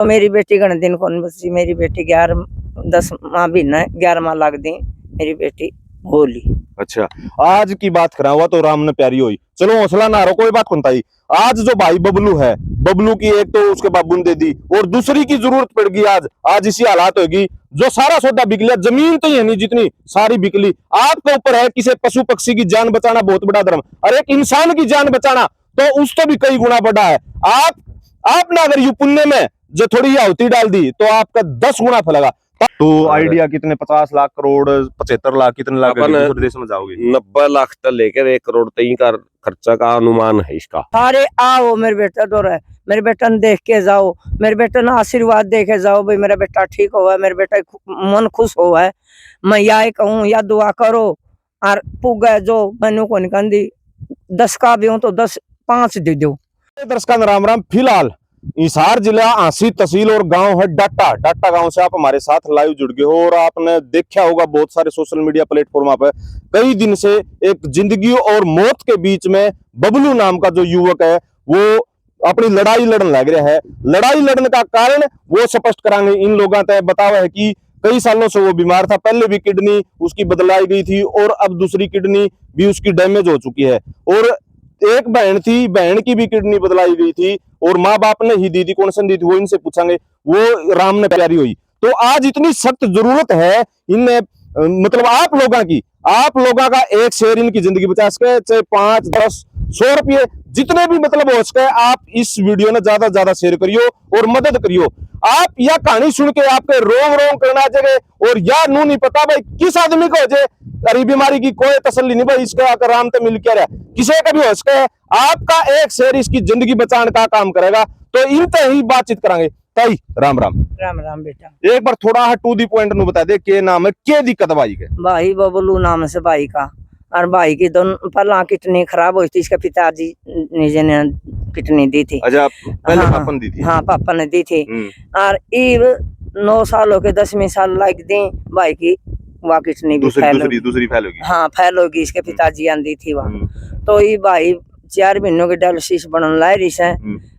तो मेरी बेटी गण दिन कौन बसी, मेरी बेटी 10 माह महीना 11 माह लग दी मेरी बेटी होली। अच्छा, आज की बात करा हुआ तो राम ने प्यारी हुई, चलो हौसला ना रो, कोई बात कौन ताई। आज जो भाई बबलू है, बबलू की एक तो उसके बाबू ने दे दी और दूसरी की जरूरत पड़ गई। आज इसी हालात होगी, जो सारा सौदा बिक लिया, जमीन तो ही है नहीं जितनी सारी बिकली। आपके ऊपर है किसी पशु पक्षी की जान बचाना बहुत बड़ा धर्म, और एक इंसान की जान बचाना तो उससे भी कई गुना बड़ा है। आपने अगर यू पुण्य में जो थोड़ी आहुति डाल दी तो आपका 10 गुना फलेगा। तो आइडिया कितने 50 लाख करोड़ 75 लाख कितने लाख देश में जाओगे? 90 लाख तक लेकर 1 करोड़ तक का खर्चा का अनुमान है इसका। सारे आओ मेरे बेटा डर है, मेरे बेटा ने देख के जाओ, मेरे बेटा ने आशीर्वाद दे के जाओ, भाई मेरा बेटा ठीक हुआ, मेरे बेटा मन खुश हुआ है। मैं या कहूँ या दुआ करो और पुगे जो मैनू को निकंदी 10 का भी हूँ तो 10 5 दे दो। दर्शकों राम राम। फिलहाल हिसार जिला आंसी तहसील और गांव है डाटा गांव से आप हमारे साथ लाइव जुड़ गए हो और आपने देखा होगा बहुत सारे सोशल मीडिया प्लेटफॉर्म पर कई दिन से एक जिंदगी और मौत के बीच में बबलू नाम का जो युवक है वो अपनी लड़ाई लड़ने लग रहा है। लड़ाई लड़ने का कारण वो स्पष्ट कराएंगे। इन लोगों ने बताया है कि कई सालों से वो बीमार था, पहले भी किडनी उसकी बदलाई गई थी और अब दूसरी किडनी भी उसकी डैमेज हो चुकी है, और एक बहन थी, बहन की भी किडनी बदलाई गई थी और माँ बाप ने ही दी थी। कौन सी दी थी वो इनसे पूछेंगे। वो राम ने प्यारी हुई। तो आज इतनी सख्त जरूरत है इनने मतलब आप लोगों का एक शेयर इनकी जिंदगी बचा सके, चाहे 5 10 100 रुपये जितने भी मतलब हो सके, आप इस वीडियो ने ज्यादा से ज्यादा शेयर करियो और मदद करियो। आप यह कहानी सुन के आपके रोंग करना चाहिए और या नू नहीं पता भाई किस आदमी को हो जाए अरे बीमारी की कोई तसल्ली नहीं भाई, इसका अगर राम तो मिल क्या रहा किसी का भी हो सके, आपका एक शेयर इसकी जिंदगी बचाने का काम करेगा। तो इनसे ही बातचीत करेंगे। ताई राम राम। राम राम बेटा। एक बार थोड़ा टू दी पॉइंट नु बता दे, के नाम है, क्या दिक्कत भाई के? भाई बबलू नाम से भाई का, और भाई की दोनों पहला किडनी खराब हुई थी, इसके पिताजी ने किडनी दी थी। अच्छा, पहले हाँ, पापा ने दी थी? हाँ पापा ने दी थी। और इब 9 साल हो के 10वीं साल लग दी भाई की वहाँ किडनी भी दूसरी फैल होगी। हाँ फैल होगी, इसके पिताजी आंदी थी वहाँ। तो ये भाई 4 महीनों के डायलिसिस बनन ला रही से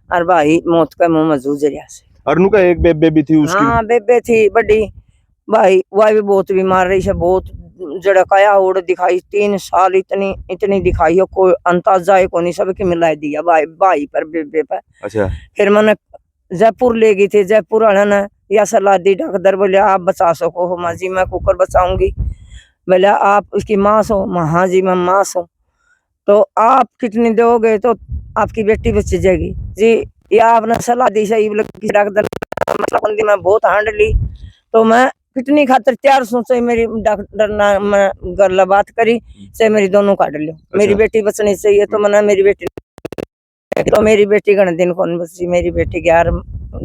और भाई मौत का मुंह में जूझ रहा से। और नु का एक बेबी थी उसकी? हाँ बेबे थी बड़ी भाई, वह भी बहुत बीमार रही से, बहुत जड़काया उड़ दिखाई 3 साल इतनी दिखाई हो, कोई अंदाजा है को नहीं, सबके मिला दिया भाई पर बेबे पर। अच्छा, फिर मैंने जयपुर ले गई थी, जयपुर वाले ने या सलाह दी, डॉक्टर बोले आप बचा सको हो माँ जी, मैं कुकर बचाऊंगी। बोले आप उसकी माँ सो, हाँ जी मैं माँ सो, तो आप कितनी दोगे तो आपकी बेटी बच जाएगी जी, या आपने सलाह दी सही डॉक्टर मैं बहुत हांड ली। तो मैं कितनी खातर तैयार सोचे, मेरी डॉक्टर ना मैं गला बात करी से मेरी दोनों काट लो। अच्छा। मेरी बेटी बचनी चाहिए तो मैंने मेरी बेटी गण दिन कौन बची, मेरी बेटी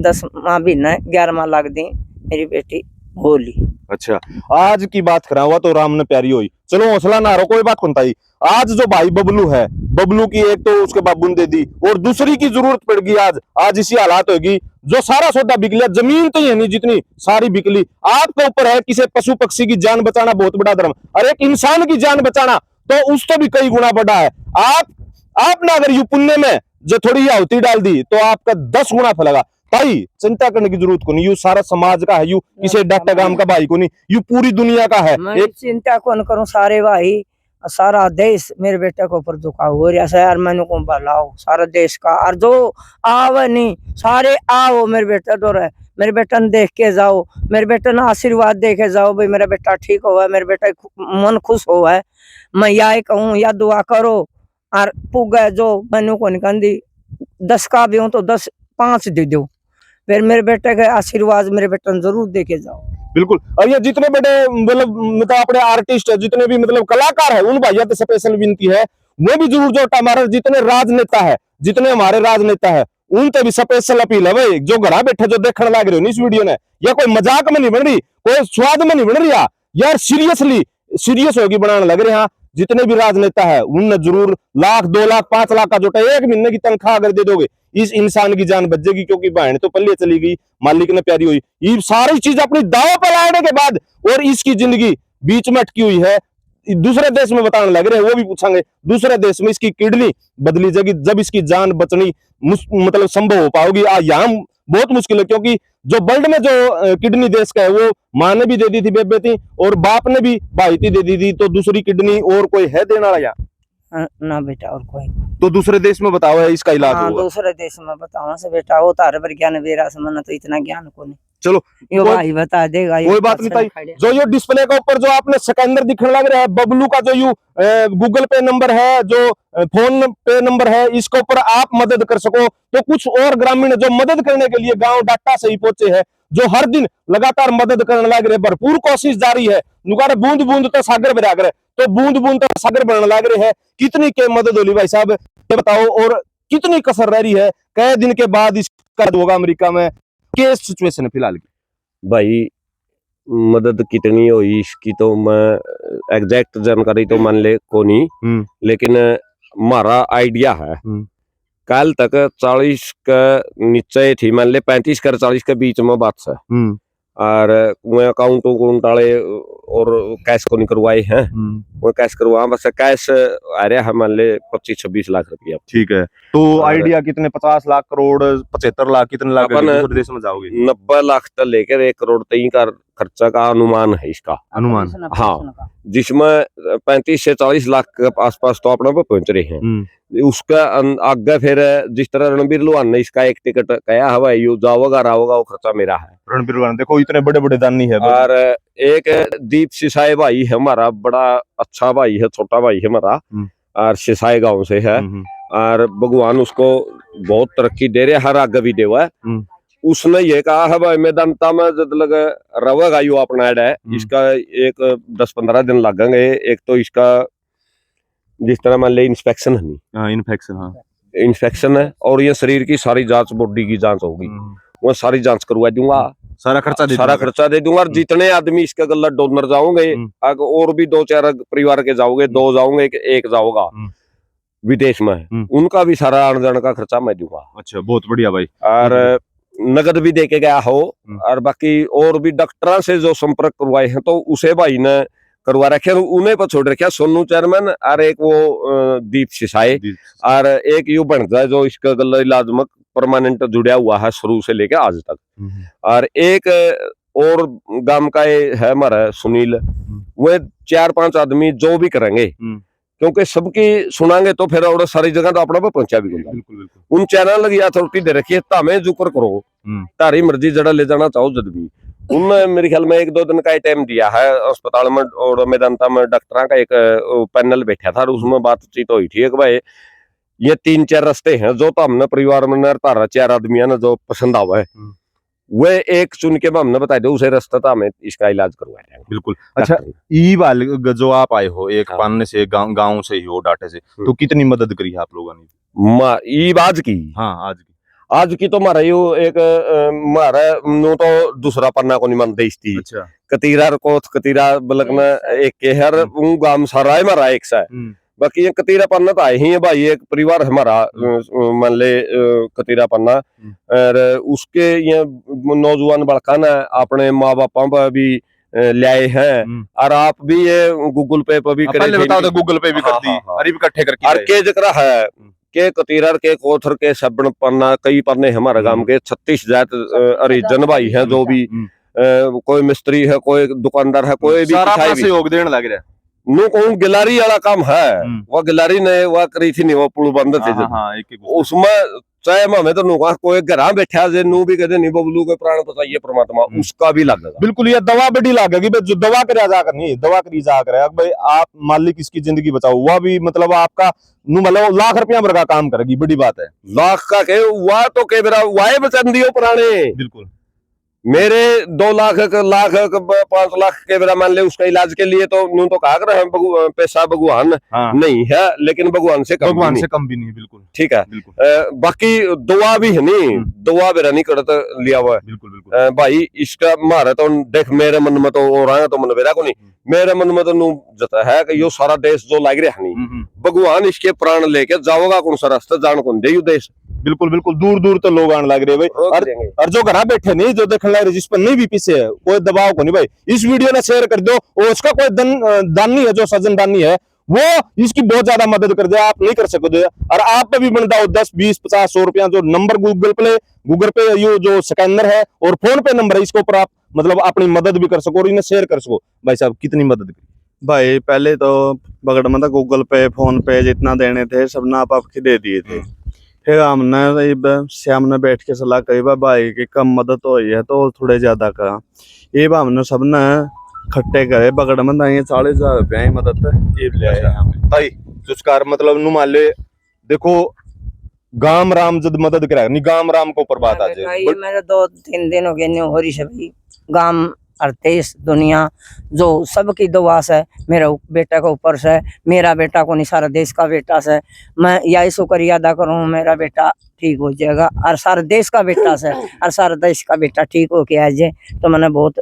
10 माह महीना 11 माह लग दी मेरी बेटी होली। अच्छा, आज की बात करा हुआ तो राम ने प्यारी हुई, चलो हौसला ना रो, कोई बात कौन ताई। आज जो भाई बबलू है, बबलू की एक तो उसके बाबू ने दे दी और दूसरी की जरूरत पड़ गई। आज इसी हालात होगी, जो सारा सौदा बिक लिया, जमीन तो ही है नहीं जितनी सारी बिकली। आपके ऊपर है किसी पशु पक्षी की जान बचाना बहुत बड़ा धर्म, और एक इंसान की जान बचाना तो उससे भी कई गुना बड़ा है। आपने अगर यू पुण्य में जो थोड़ी आहुति डाल दी तो आपका 10 गुना फलेगा। भाई चिंता करने की जरूरत को नहीं, यू सारा समाज का है, यू किसी डाटा गांव का भाई को नहीं, यू पूरी दुनिया का है। मैं चिंता कौन करूं, सारे भाई सारा देश मेरे बेटे को ऊपर झुका हो रहा है यार, मैंने को भलाओ सारा देश का, और जो आवे नहीं सारे आओ मेरे बेटा डर है, मेरे बेटा ने देख के जाओ, मेरे बेटा ने आशीर्वाद दे के जाओ, भाई मेरा बेटा ठीक हुआ, मेरे बेटा मन खुश हुआ है। मैं या कहूँ या दुआ करो और पुगे जो मैनू को निकंदी 10 का भी हूँ तो 10 5 दे दो। फिर मेरे बेटे के आशीर्वाद मेरे बेटे ने जरूर दे के जाओ। बिल्कुल। और ये जितने बड़े मतलब अपने आर्टिस्ट है, जितने भी मतलब कलाकार है, उन भैया तो स्पेशल विनती है वो भी जरूर जो हमारे जितने राजनेता है, जितने हमारे राजनेता है उन पे भी स्पेशल अपील है भाई, जो घर बैठे जो देखने लग रहे हो इस वीडियो ने, या कोई मजाक में नहीं बन रही, कोई स्वाद में नहीं बन रही यार, सीरियस होगी बनाने लग रहे हैं। जितने भी राजनेता है उनने जरूर 1 लाख 2 लाख 5 लाख का जोटा 1 महीने की तनख्वाह अगर दे दोगे, इस इंसान की जान बच जाएगी, क्योंकि बहन तो पल्ले चली गई, मालिक ने प्यारी हुई, ये सारी चीज अपनी दाव पर लाने के बाद और इसकी जिंदगी बीच में अटकी हुई है। दूसरे देश में बताने लग रहे हैं, वो भी पूछेंगे दूसरे देश में इसकी किडनी बदली जाएगी, जब इसकी जान बचनी मतलब संभव हो पाओगी। यहाँ बहुत मुश्किल है, क्योंकि जो वर्ल्ड में जो किडनी देश का है वो माँ ने भी दे दी थी बेबे थी, और बाप ने भी भाई थी दे दी थी, तो दूसरी किडनी और कोई है देने वाला? ना बेटा और कोई। तो दूसरे देश में बताओ है इसका इलाज हाँ होगा? दूसरे देश में बताओ से बेटा, वो तारे पर ज्ञान वेरा समझना, तो इतना ज्ञान को नहीं। चलो यो कोई- भाई बता देगा। कोई बात नहीं भाई। जो ये डिस्प्ले के ऊपर जो आपने स्कैनर दिखने लग रहा है बबलू का, जो यू गूगल पे नंबर है, जो फोन पे नंबर है, इसके ऊपर आप मदद कर सको। तो कुछ और ग्रामीण जो मदद करने के लिए गांव डाटा से ही पहुंचे हैं, जो हर दिन लगातार मदद करने लग रहे, भरपूर कोशिश जारी है। नुकारे बूंद बूंद तो सागर भरा करे, तो बूंद बूंद तो सागर बनने लग रहे हैं। कितनी के मदद होली भाई साहब ये बताओ, और कितनी कसर रह रही है? कई दिन के बाद इसका होगा अमेरिका में, केस सिचुएशन है फिलहाल की? भाई मदद कितनी हुई इसकी तो मैं एग्जैक्ट जानकारी तो मान ले को नहीं, लेकिन हमारा आइडिया है कल तक 40 का नीचे थी, मान ले 35 कर 40 के बीच में बात है। और मैं अकाउंट वाले और कैश को नहीं करवाए हैं, वो कैश करवा, बस कैश आ रहा है मान ले 25-26 लाख रुपया। ठीक है, तो आइडिया कितने? 50 लाख, करोड़, 75 लाख, कितने लाख दूसरे देश में जाओगे? 90 लाख तक लेकर 1 करोड़ तक का खर्चा का अनुमान है इसका। अनुमान? हाँ, जिसमें 35 से 40 लाख के आसपास तो अपना पहुंच रहे हैं। उसका आगे फिर जिस तरह रणबीर लोहान ने इसका एक टिकट कहा हवा यू जाओगा रावगा, वो खर्चा मेरा है। रणबीर लोहान देखो इतने बड़े बड़े दानी है। और एक दीप सिसाई भाई है हमारा, बड़ा अच्छा भाई है, छोटा भाई है हमारा, और सिसाई गांव से है, और भगवान उसको बहुत तरक्की दे रहे, हर आगे भी देवा है। उसने ये कहा है भाई मैदानता में जब लग रवेगा यू अपना ऐड है, इसका एक 10-15 दिन लगेंगे। एक तो इसका जिस तरह मान ले इंस्पेक्शन है नहीं, इन्फेक्शन है, और ये शरीर की सारी जांच, बॉडी की जांच होगी, वो सारी जांच करवा दूंगा, सारा खर्चा दे दूंगा। और जितने आदमी इसके गल्ला डोनर जाओगे, और भी 2-4 परिवार के जाओगे, 2 जाओगे, एक जाओगा विदेश में, उनका भी सारा आने जाने का खर्चा मैं दूंगा। अच्छा, बहुत बढ़िया भाई। और नगद भी देके गया हो, और बाकी और भी डॉक्टर से जो संपर्क करवाए हैं तो उसे भाई ने करवा रखे, उन्हें पर छोड़ रखे सोनू चेयरमैन, और एक वो दीप सिसाई, और एक यू बन जाए जो इसका गला इलाज में परमानेंट जुड़ा हुआ है शुरू से लेके आज तक। और एक और गांव का है हमारा सुनील, वो 4-5 आदमी जो भी करेंगे, क्योंकि सबकी सुनांगे तो फिर और सारी जगह तो अपना पहुंचा भी होगा। उन चैनल लगी अथॉरिटी दे रखी है, तामे जुकर करो, तारी मर्जी जड़ा ले जाना चाहो जद भी। उनने मेरे ख्याल में 1-2 दिन का टाइम दिया है अस्पताल में, और मेदांता में डॉक्टर का एक पैनल बैठा था, उसमें बातचीत हुई थी कि भाई ये 3-4 रास्ते हैं जो तो हमने परिवार में तारा 4 आदमी है ना जो पसंद आवा है, वे एक चुन के हमने बता दो, उसे रास्ता था हमें इसका इलाज करवाया। बिल्कुल। अच्छा, ई वाले जो आप आए हो एक पानने से, गांव से ही हो, डाटे से, तो कितनी मदद करी है आप लोगों ने? ई आज की? हाँ, आज की तो मारा यो एक मारा नो तो दूसरा पन्ना को नहीं मानते इसती। अच्छा। कतीरा को कतीरा बलकना एक के हर गांव सारा है मारा एक सा, बाकी ये कतीरा पन्ना तो आए ही है भाई, एक परिवार हमारा मान ले कतीरा पन्ना, और उसके ये नौजवान बड़का ना अपने माँ बापा पर भी लाए हैं, और आप भी ये गूगल पे पर भी करे, बताओ तो गूगल पे भी कर दी, अरे भी इकट्ठे करके, और के जिक्र है के कतीरर के कोथर के सबन पन्ना कई पन्ने हमारे गांव के 36 जात हरिजन भाई हैं, जो भी कोई मिस्त्री है, कोई दुकानदार है, कोई भी सारा सहयोग देने लग रहा है। नु कहूं गिलारी वाला काम है, वो गिलारी ने वो करी थी नहीं, वो पुल बंद थे उसमें चाहे हमें तो नुका कोई घर बैठा जे नू भी कहते नहीं बबलू के प्राण बताइए परमात्मा, उसका भी लगेगा। बिल्कुल, ये दवा बड़ी लागेगी जो दवा करे जा कर नहीं, दवा करी जा कर भाई आप मालिक इसकी जिंदगी बचाओ, वह भी मतलब आपका मतलब लाख रुपया भर का काम करेगी, बड़ी बात है। लाख का के वह तो के मेरा वाए बचन दियो पुराने। बिल्कुल, मेरे 2 लाख 5 लाख के मेरा मान ले उसका इलाज के लिए तो न्यू तो कहा कर पैसा भगवान नहीं है, लेकिन भगवान से कम भी नहीं। बिल्कुल ठीक है। बाकी दुआ भी है नहीं, दुआ मेरा नहीं करता लिया हुआ है। बिल्कुल भाई इसका मारा तो देख, मेरे मन में तो हो रहा है तो मन मेरा को नहीं, मेरे मन में तो नू जता है कि यो सारा देश जो लाग रहा नहीं, भगवान इसके प्राण लेके जाओगा कौन सा रास्ता जान कौन दे देश। बिल्कुल, दूर दूर तो लोग आने लग रहे भाई, और जो घर बैठे नहीं, जो देखने लग रहे, जिस पर नहीं भी पीछे है कोई दबाव को नहीं भाई, इस वीडियो ने शेयर कर दो, और उसका कोई दानी है जो सज्जन दानी है, वो इसकी बहुत ज्यादा मदद कर दे, आप नहीं कर सकते। और आप पे भी बनता हो 10 20 50 100 रुपया, जो नंबर गूगल पे ये जो स्कैनर है और फोन पे नंबर है, इसके ऊपर आप मतलब अपनी मदद भी कर सको और इन्हें शेयर कर सको। भाई साहब कितनी मदद की भाई पहले तो बगड़ में गूगल पे फोन पे जितना देने थे सब ना आप के दे दिए थे। फिर हमने श्याम ने बैठ के सलाह करी भाई की कम मदद हो है तो थोड़े ज्यादा करा, ये हमने सबने खट्टे करे बगड़ में 40,000 रुपया ही मदद ये ले आए हमें। भाई सुस्कार मतलब नु मान ले, देखो गाम राम जब मदद करा नहीं, गाम राम को ऊपर बात आ जाए। मेरे 2-3 दिन हो गए नहीं हो रही है भाई। गांव और देश दुनिया जो सबकी दुआ से मेरा बेटा के ऊपर से, मेरा बेटा को नहीं सारा देश का बेटा से मैं यही शुक्रिया अदा करूँ, मेरा बेटा ठीक हो जाएगा और सारा देश का बेटा से और सारा देश का बेटा ठीक हो के आ जाए तो मैंने बहुत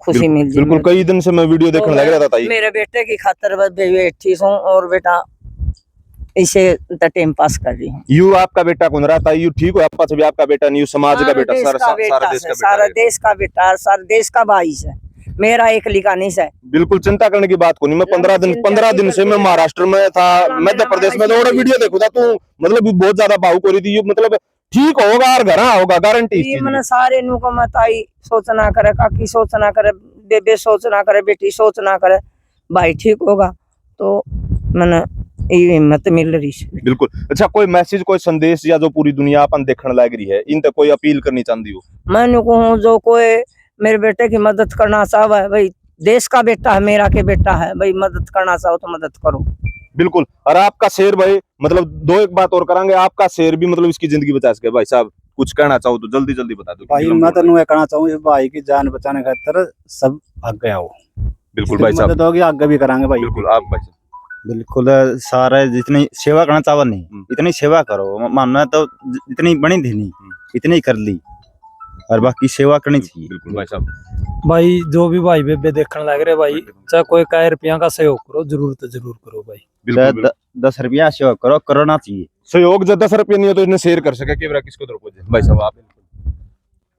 खुशी मिल जाए। बिल्कुल कई दिन से मैं वीडियो देखने लग रहा था ताई। मेरे बेटे की खातर बैठी हूँ और बेटा इसे टाइम पास कर रही हूँ। यू आपका बेटा कौन रहा था, यू ठीक हो आपका भी आपका बेटा नहीं, समाज का बेटा, सारा देश का बेटा, सारा देश का भाई है, मेरा एक लिखा नहीं है। बिल्कुल चिंता करने की बात को नहीं। मैं 15 दिन से मैं महाराष्ट्र में था, मध्य प्रदेश में, थोड़ा वीडियो देखो था तू मतलब बहुत ज्यादा भावुक हो रही थी। मतलब ठीक होगा और घर होगा गारंटी। मैंने सारे नु को मताई सोचना करे, काकी सोचना करे, बेबे सोचना करे, बेटी सोचना करे, भाई ठीक होगा तो मैंने ये हिम्मत मिल रही है। बिल्कुल। अच्छा कोई मैसेज कोई संदेश या जो पूरी दुनिया अपन देखने लग रही है इन तक कोई अपील करनी चाहती हो? मैं कहूँ जो कोई मेरे बेटे की मदद करना चाहे भाई, देश का बेटा है, मेरा के बेटा है भाई, मदद करना चाहो तो मदद करो। बिल्कुल। और आपका शेर भाई मतलब दो एक बात और करांगे, आपका शेर भी मतलब इसकी जिंदगी बचा सके। भाई साहब कुछ कहना चाहो तो जल्दी जल्दी बता दो। भाई मैं तो ये कहना चाहूँ भाई की जान बचाने खातिर सब आगे आओ। बिल्कुल भाई साहब, मदद होगी आगे भी करांगे भाई। बिल्कुल आप भाई साहब। बिल्कुल सारे जितनी सेवा करना चाहो नहीं इतनी सेवा करो, मानना तो इतनी बनी थी नहीं इतनी कर ली और बाकी सेवा करनी चाहिए। बिल्कुल भाई साहब। भाई जो भी भाई बेबे देखने लग रहे भाई, चाहे कोई काय रुपया का सहयोग करो, जरूर तो जरूर करो भाई। बिल्कुल 10 रुपया सेवा करो, करना चाहिए सहयोग। जब 10 रुपये नहीं हो तो इन्हें शेयर कर सके कि किसको दर भाई साहब आप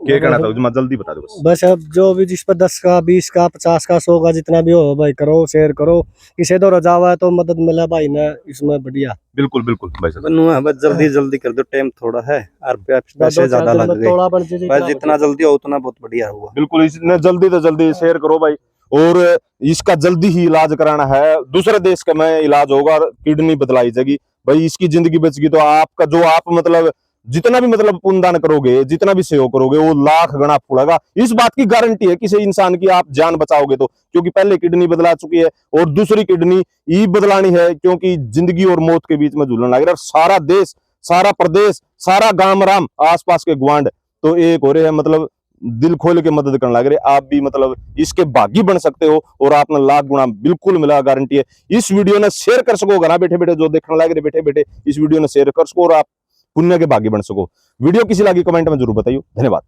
क्या कहना था जल्दी बता दो बस अब जो भी जिस पर 10 का 20 का 50 का 100 का जितना भी हो भाई करो, शेयर करो, किसे दो रजावा तो मदद मिला भाई ना इसमें बढ़िया। बिल्कुल बिल्कुल भाई साहब। बस जल्दी कर दो, टाइम थोड़ा है और पैसे ज्यादा लग गए, बस जितना जल्दी हो उतना बहुत बढ़िया हुआ। बिल्कुल इसने जल्दी तो जल्दी शेयर करो भाई। और इसका जल्दी ही इलाज कराना है, दूसरे देश का में इलाज होगा और किडनी बदलाई जाएगी भाई, इसकी जिंदगी बच गई तो आपका जो आप मतलब जितना भी मतलब पुण्यदान करोगे, जितना भी सहयोग करोगे वो लाख गुना फुड़ेगा। इस बात की गारंटी है किसी इंसान की, आप जान बचाओगे तो, क्योंकि पहले किडनी बदला चुकी है और दूसरी किडनी ये बदलानी है, क्योंकि जिंदगी और मौत के बीच में झूलने लग रहा है। सारा देश, सारा प्रदेश, सारा गांव राम, आसपास के ग्वांड तो एक हो रहे हैं, मतलब दिल खोल के मदद करने लग रहे। आप भी मतलब इसके भागी बन सकते हो और आपने लाख गुना बिल्कुल मिला, गारंटी है। इस वीडियो ने शेयर कर सको, घर बैठे बैठे जो देखने लग रहे बैठे बैठे इस वीडियो ने शेयर कर सको और आप पुण्य के भागी बन सको। वीडियो किसी लगी कमेंट में जरूर बताइए। धन्यवाद।